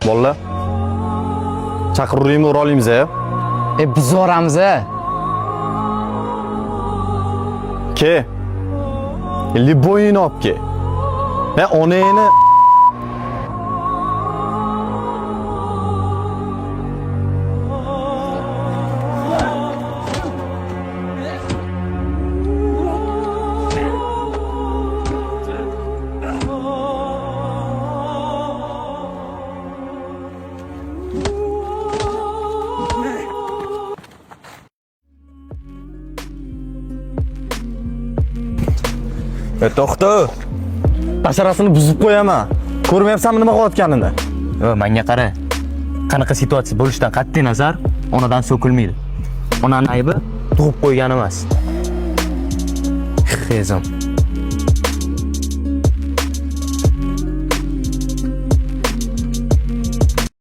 Bolalar. Chaqiruvringmi, o'rolimiz a? Biz boramiz a. Ke. Liboyini olib ke. Onangni to'xta. Basharasini buzib qo'yaman. Ko'rmayapsanmi nima qilayotganini? Menga qara. Qanaqa situatsiya bo'lishidan qat'iy nazar, onadan so'kilmaydi. Onaning aybi tug'ib qo'ygan emas. Xezim.